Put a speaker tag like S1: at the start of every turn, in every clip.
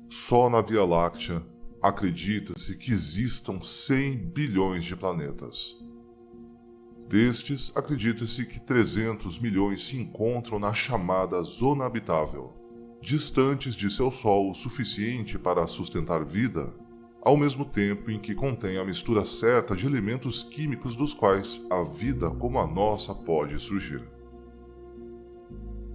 S1: Só na Via Láctea acredita-se que existam 100 bilhões de planetas. Destes, acredita-se que 300 milhões se encontram na chamada Zona Habitável, distantes de seu Sol o suficiente para sustentar vida, ao mesmo tempo em que contém a mistura certa de elementos químicos dos quais a vida como a nossa pode surgir.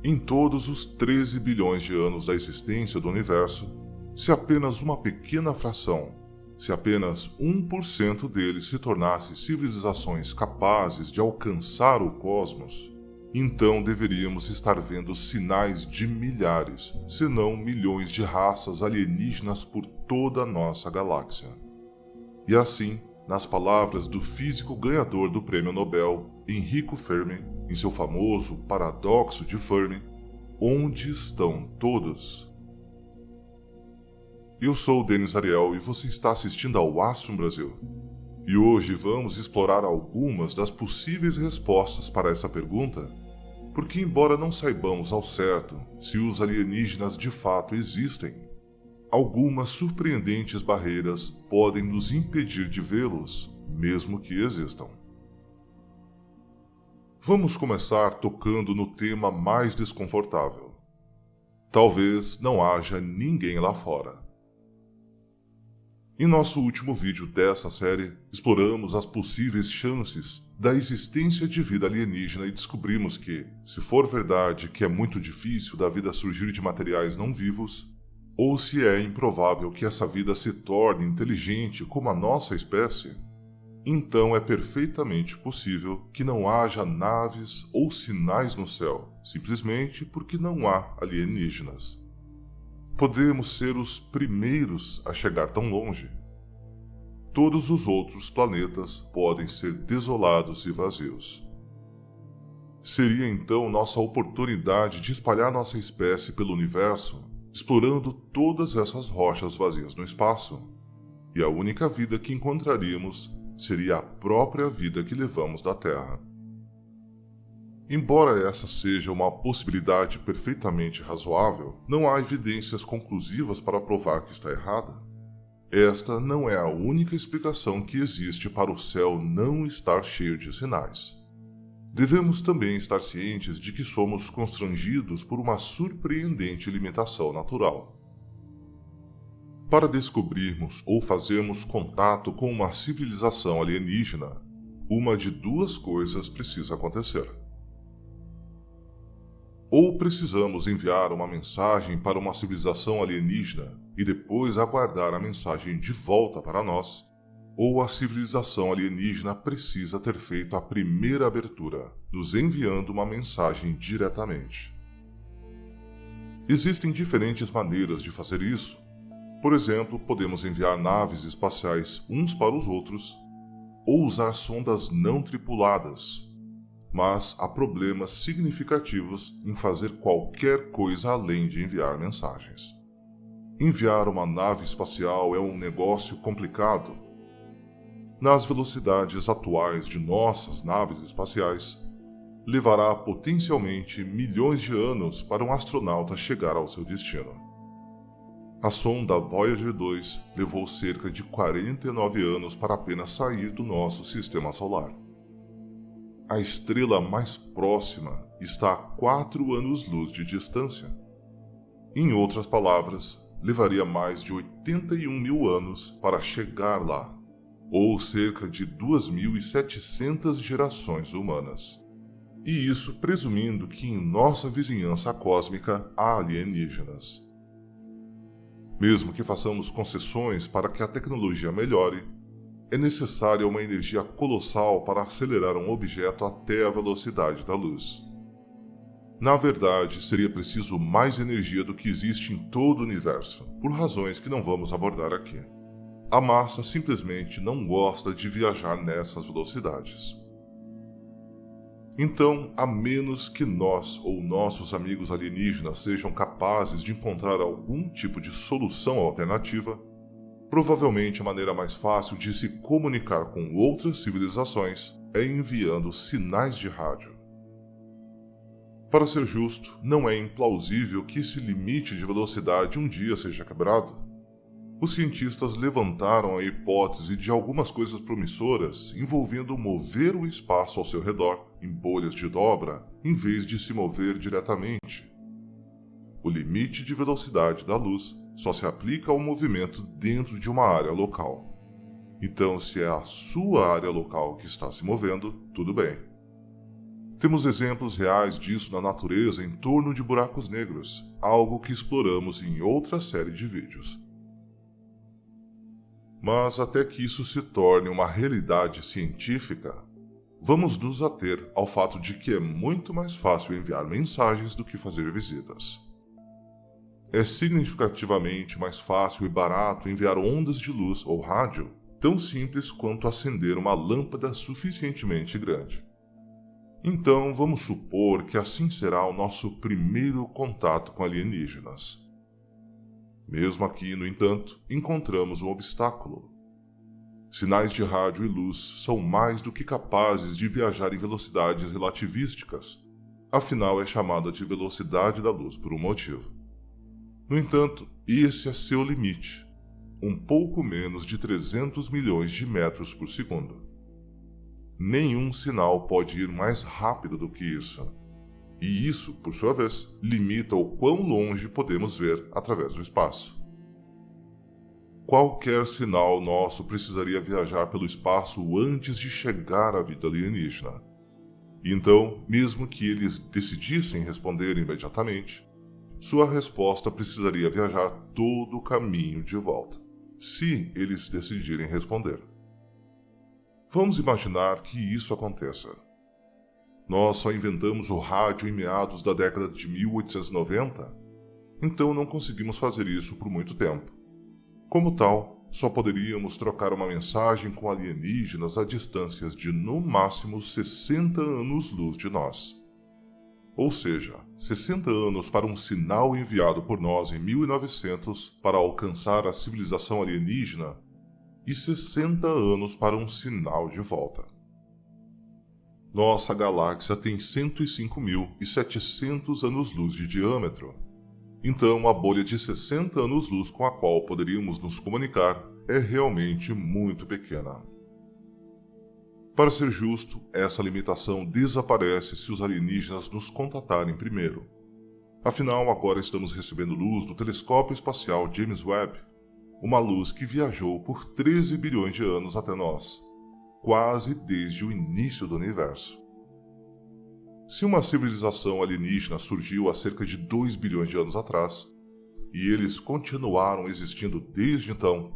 S1: Em todos os 13 bilhões de anos da existência do universo, se apenas uma pequena fração, se apenas 1% deles se tornasse civilizações capazes de alcançar o cosmos, então deveríamos estar vendo sinais de milhares, se não milhões de raças alienígenas por toda a nossa galáxia. E assim, nas palavras do físico ganhador do Prêmio Nobel, Enrico Fermi, em seu famoso Paradoxo de Fermi, onde estão todos? Eu sou o Denis Ariel e você está assistindo ao Astrum Brasil. E hoje vamos explorar algumas das possíveis respostas para essa pergunta, porque embora não saibamos ao certo se os alienígenas de fato existem, algumas surpreendentes barreiras podem nos impedir de vê-los, mesmo que existam. Vamos começar tocando no tema mais desconfortável. Talvez não haja ninguém lá fora. Em nosso último vídeo dessa série, exploramos as possíveis chances da existência de vida alienígena e descobrimos que, se for verdade que é muito difícil da vida surgir de materiais não vivos, ou se é improvável que essa vida se torne inteligente como a nossa espécie, então é perfeitamente possível que não haja naves ou sinais no céu, simplesmente porque não há alienígenas. Podemos ser os primeiros a chegar tão longe. Todos os outros planetas podem ser desolados e vazios. Seria então nossa oportunidade de espalhar nossa espécie pelo universo, explorando todas essas rochas vazias no espaço, e a única vida que encontraríamos seria a própria vida que levamos da Terra. Embora essa seja uma possibilidade perfeitamente razoável, não há evidências conclusivas para provar que está errada. Esta não é a única explicação que existe para o céu não estar cheio de sinais. Devemos também estar cientes de que somos constrangidos por uma surpreendente limitação natural. Para descobrirmos ou fazermos contato com uma civilização alienígena, uma de duas coisas precisa acontecer. Ou precisamos enviar uma mensagem para uma civilização alienígena e depois aguardar a mensagem de volta para nós, ou a civilização alienígena precisa ter feito a primeira abertura, nos enviando uma mensagem diretamente. Existem diferentes maneiras de fazer isso. Por exemplo, podemos enviar naves espaciais uns para os outros, ou usar sondas não tripuladas, mas há problemas significativos em fazer qualquer coisa além de enviar mensagens. Enviar uma nave espacial é um negócio complicado. Nas velocidades atuais de nossas naves espaciais, levará potencialmente milhões de anos para um astronauta chegar ao seu destino. A sonda Voyager 2 levou cerca de 49 anos para apenas sair do nosso sistema solar. A estrela mais próxima está a 4 anos-luz de distância. Em outras palavras, levaria mais de 81 mil anos para chegar lá, ou cerca de 2.700 gerações humanas. E isso presumindo que em nossa vizinhança cósmica há alienígenas. Mesmo que façamos concessões para que a tecnologia melhore, é necessária uma energia colossal para acelerar um objeto até a velocidade da luz. Na verdade, seria preciso mais energia do que existe em todo o universo, por razões que não vamos abordar aqui. A massa simplesmente não gosta de viajar nessas velocidades. Então, a menos que nós ou nossos amigos alienígenas sejam capazes de encontrar algum tipo de solução alternativa, provavelmente a maneira mais fácil de se comunicar com outras civilizações é enviando sinais de rádio. Para ser justo, não é implausível que esse limite de velocidade um dia seja quebrado. Os cientistas levantaram a hipótese de algumas coisas promissoras envolvendo mover o espaço ao seu redor em bolhas de dobra, em vez de se mover diretamente. O limite de velocidade da luz só se aplica ao movimento dentro de uma área local. Então, se é a sua área local que está se movendo, tudo bem. Temos exemplos reais disso na natureza em torno de buracos negros, algo que exploramos em outra série de vídeos. Mas até que isso se torne uma realidade científica, vamos nos ater ao fato de que é muito mais fácil enviar mensagens do que fazer visitas. É significativamente mais fácil e barato enviar ondas de luz ou rádio, tão simples quanto acender uma lâmpada suficientemente grande. Então vamos supor que assim será o nosso primeiro contato com alienígenas. Mesmo aqui, no entanto, encontramos um obstáculo. Sinais de rádio e luz são mais do que capazes de viajar em velocidades relativísticas, afinal é chamada de velocidade da luz por um motivo. No entanto, esse é seu limite, um pouco menos de 300 milhões de metros por segundo. Nenhum sinal pode ir mais rápido do que isso. E isso, por sua vez, limita o quão longe podemos ver através do espaço. Qualquer sinal nosso precisaria viajar pelo espaço antes de chegar à vida alienígena. Então, mesmo que eles decidissem responder imediatamente, sua resposta precisaria viajar todo o caminho de volta, se eles decidirem responder. Vamos imaginar que isso aconteça. Nós só inventamos o rádio em meados da década de 1890, então não conseguimos fazer isso por muito tempo. Como tal, só poderíamos trocar uma mensagem com alienígenas a distâncias de no máximo 60 anos-luz de nós. Ou seja, 60 anos para um sinal enviado por nós em 1900 para alcançar a civilização alienígena e 60 anos para um sinal de volta. Nossa galáxia tem 105.700 anos-luz de diâmetro. Então, a bolha de 60 anos-luz com a qual poderíamos nos comunicar é realmente muito pequena. Para ser justo, essa limitação desaparece se os alienígenas nos contatarem primeiro. Afinal, agora estamos recebendo luz do telescópio espacial James Webb, uma luz que viajou por 13 bilhões de anos até nós, quase desde o início do universo. Se uma civilização alienígena surgiu há cerca de 2 bilhões de anos atrás, e eles continuaram existindo desde então,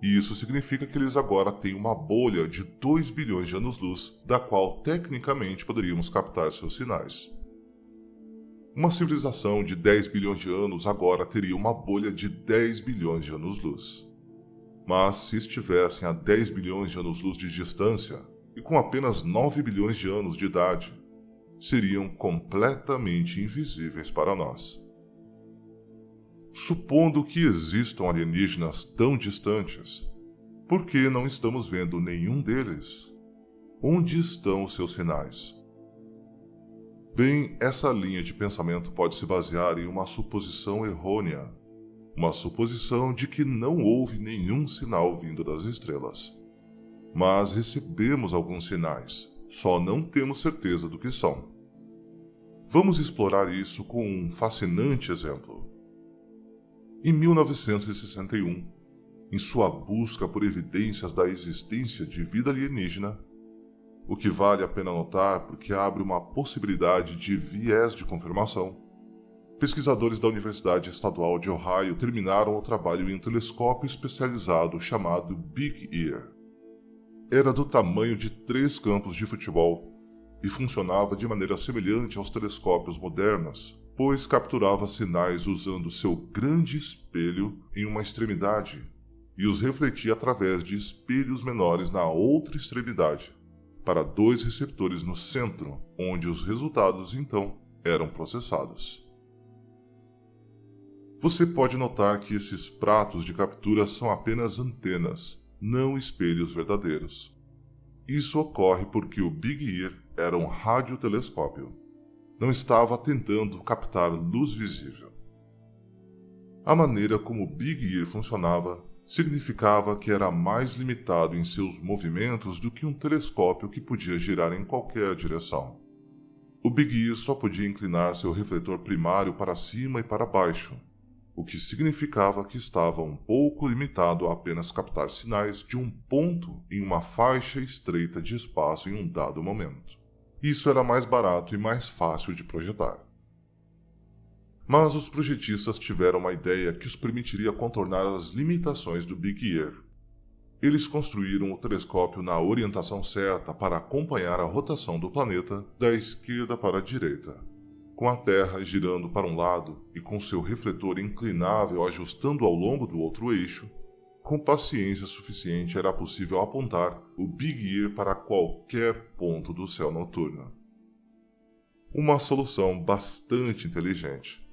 S1: isso significa que eles agora têm uma bolha de 2 bilhões de anos-luz, da qual tecnicamente poderíamos captar seus sinais. Uma civilização de 10 bilhões de anos agora teria uma bolha de 10 bilhões de anos-luz. Mas se estivessem a 10 bilhões de anos-luz de distância, e com apenas 9 bilhões de anos de idade, seriam completamente invisíveis para nós. Supondo que existam alienígenas tão distantes, por que não estamos vendo nenhum deles? Onde estão os seus sinais? Bem, essa linha de pensamento pode se basear em uma suposição errônea, uma suposição de que não houve nenhum sinal vindo das estrelas. Mas recebemos alguns sinais, só não temos certeza do que são. Vamos explorar isso com um fascinante exemplo. Em 1961, em sua busca por evidências da existência de vida alienígena, o que vale a pena notar porque abre uma possibilidade de viés de confirmação, pesquisadores da Universidade Estadual de Ohio terminaram o trabalho em um telescópio especializado chamado Big Ear. Era do tamanho de 3 campos de futebol e funcionava de maneira semelhante aos telescópios modernos, pois capturava sinais usando seu grande espelho em uma extremidade e os refletia através de espelhos menores na outra extremidade, para 2 receptores no centro, onde os resultados então eram processados. Você pode notar que esses pratos de captura são apenas antenas, não espelhos verdadeiros. Isso ocorre porque o Big Ear era um radiotelescópio. não estava tentando captar luz visível. A maneira como o Big Ear funcionava significava que era mais limitado em seus movimentos do que um telescópio que podia girar em qualquer direção. O Big Ear só podia inclinar seu refletor primário para cima e para baixo, o que significava que estava um pouco limitado a apenas captar sinais de um ponto em uma faixa estreita de espaço em um dado momento. Isso era mais barato e mais fácil de projetar. Mas os projetistas tiveram uma ideia que os permitiria contornar as limitações do Big Ear. Eles construíram o telescópio na orientação certa para acompanhar a rotação do planeta da esquerda para a direita, com a Terra girando para um lado e com seu refletor inclinável ajustando ao longo do outro eixo. Com paciência suficiente era possível apontar o Big Ear para qualquer ponto do céu noturno. Uma solução bastante inteligente.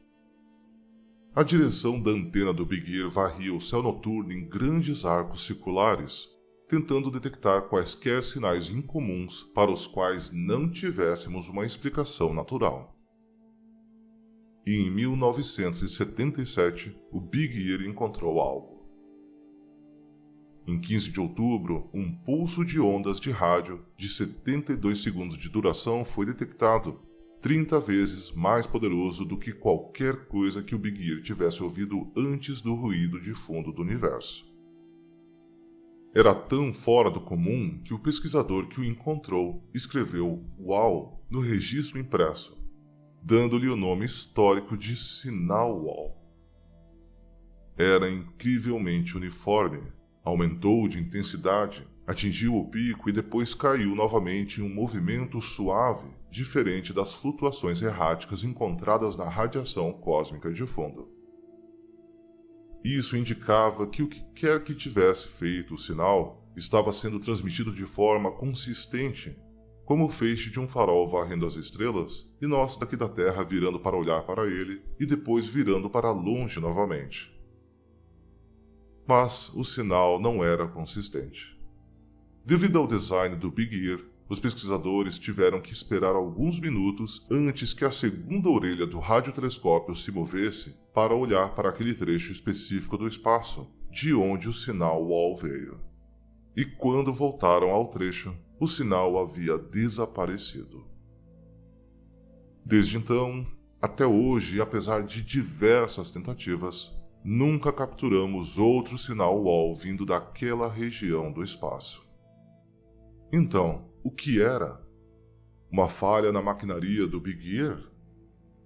S1: A direção da antena do Big Ear varria o céu noturno em grandes arcos circulares, tentando detectar quaisquer sinais incomuns para os quais não tivéssemos uma explicação natural. E em 1977, o Big Ear encontrou algo. Em 15 de outubro, um pulso de ondas de rádio de 72 segundos de duração foi detectado, 30 vezes mais poderoso do que qualquer coisa que o Big Ear tivesse ouvido antes do ruído de fundo do universo. Era tão fora do comum que o pesquisador que o encontrou escreveu "Uau" no registro impresso, dando-lhe o nome histórico de Sinal Uau. Era incrivelmente uniforme, aumentou de intensidade, atingiu o pico e depois caiu novamente em um movimento suave, diferente das flutuações erráticas encontradas na radiação cósmica de fundo. Isso indicava que o que quer que tivesse feito o sinal estava sendo transmitido de forma consistente, como o feixe de um farol varrendo as estrelas e nós daqui da Terra virando para olhar para ele e depois virando para longe novamente. Mas o sinal não era consistente. Devido ao design do Big Ear, os pesquisadores tiveram que esperar alguns minutos antes que a segunda orelha do radiotelescópio se movesse para olhar para aquele trecho específico do espaço, de onde o sinal UOL veio. E quando voltaram ao trecho, o sinal havia desaparecido. Desde então, até hoje, apesar de diversas tentativas, nunca capturamos outro sinal UOL vindo daquela região do espaço. Então, o que era? Uma falha na maquinaria do Big Ear?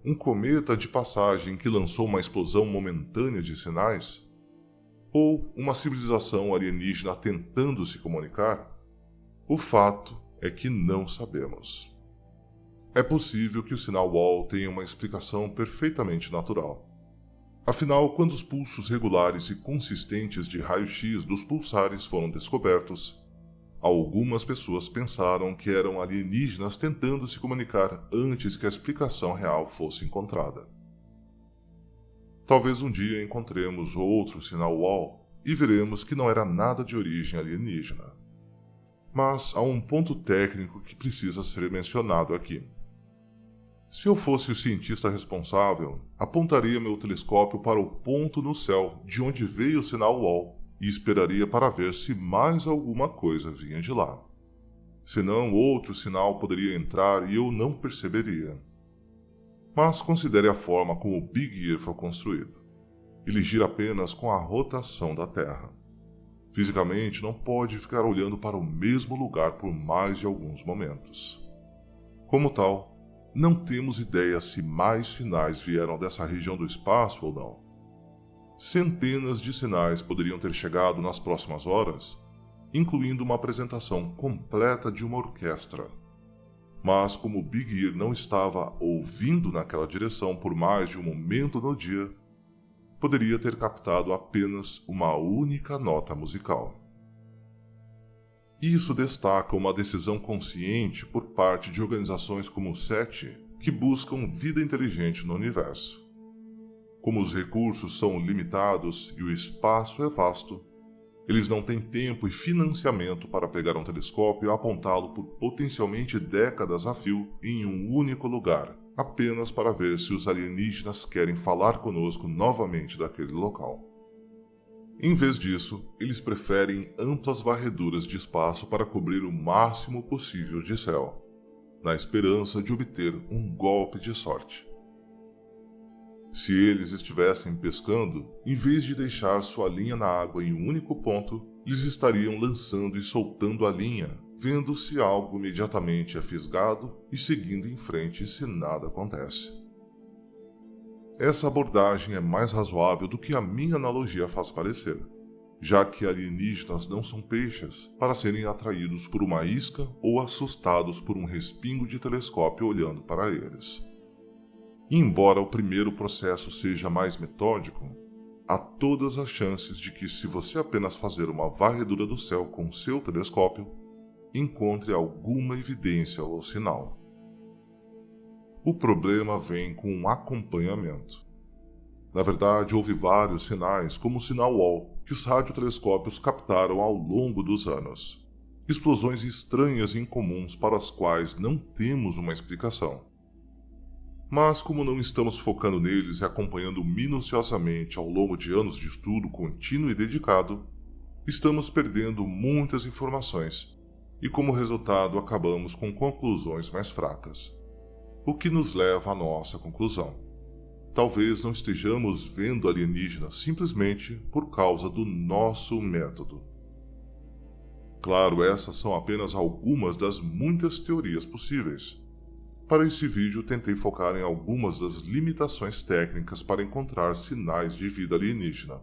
S1: Um cometa de passagem que lançou uma explosão momentânea de sinais? Ou uma civilização alienígena tentando se comunicar? O fato é que não sabemos. É possível que o sinal UOL tenha uma explicação perfeitamente natural. Afinal, quando os pulsos regulares e consistentes de raio-x dos pulsares foram descobertos, algumas pessoas pensaram que eram alienígenas tentando se comunicar antes que a explicação real fosse encontrada. Talvez um dia encontremos outro sinal UOL e veremos que não era nada de origem alienígena. Mas há um ponto técnico que precisa ser mencionado aqui. Se eu fosse o cientista responsável, apontaria meu telescópio para o ponto no céu de onde veio o sinal UOL e esperaria para ver se mais alguma coisa vinha de lá. Senão, outro sinal poderia entrar e eu não perceberia. Mas considere a forma como o Big Ear foi construído. Ele gira apenas com a rotação da Terra. Fisicamente, não pode ficar olhando para o mesmo lugar por mais de alguns momentos. Como tal, não temos ideia se mais sinais vieram dessa região do espaço ou não. Centenas de sinais poderiam ter chegado nas próximas horas, incluindo uma apresentação completa de uma orquestra. Mas como o Big Ear não estava ouvindo naquela direção por mais de um momento no dia, poderia ter captado apenas uma única nota musical. Isso destaca uma decisão consciente por parte de organizações como o SETI, que buscam vida inteligente no universo. Como os recursos são limitados e o espaço é vasto, eles não têm tempo e financiamento para pegar um telescópio e apontá-lo por potencialmente décadas a fio em um único lugar, apenas para ver se os alienígenas querem falar conosco novamente daquele local. Em vez disso, eles preferem amplas varreduras de espaço para cobrir o máximo possível de céu, na esperança de obter um golpe de sorte. Se eles estivessem pescando, em vez de deixar sua linha na água em um único ponto, eles estariam lançando e soltando a linha, vendo se algo imediatamente é fisgado e seguindo em frente se nada acontece. Essa abordagem é mais razoável do que a minha analogia faz parecer, já que alienígenas não são peixes para serem atraídos por uma isca ou assustados por um respingo de telescópio olhando para eles. Embora o primeiro processo seja mais metódico, há todas as chances de que, se você apenas fazer uma varredura do céu com seu telescópio, encontre alguma evidência ou sinal. O problema vem com um acompanhamento. Na verdade, houve vários sinais, como o sinal WALL, que os radiotelescópios captaram ao longo dos anos. Explosões estranhas e incomuns para as quais não temos uma explicação. Mas, como não estamos focando neles e acompanhando minuciosamente ao longo de anos de estudo contínuo e dedicado, estamos perdendo muitas informações e, como resultado, acabamos com conclusões mais fracas. O que nos leva à nossa conclusão. Talvez não estejamos vendo alienígenas simplesmente por causa do nosso método. Claro, essas são apenas algumas das muitas teorias possíveis. Para esse vídeo, tentei focar em algumas das limitações técnicas para encontrar sinais de vida alienígena.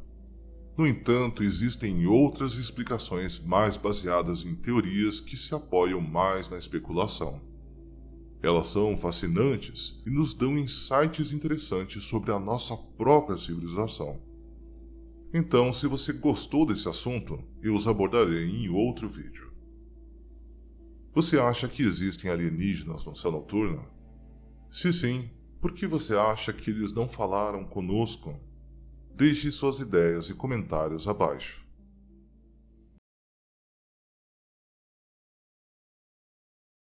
S1: No entanto, existem outras explicações mais baseadas em teorias que se apoiam mais na especulação. Elas são fascinantes e nos dão insights interessantes sobre a nossa própria civilização. Então, se você gostou desse assunto, eu os abordarei em outro vídeo. Você acha que existem alienígenas no céu noturno? Se sim, por que você acha que eles não falaram conosco? Deixe suas ideias e comentários abaixo.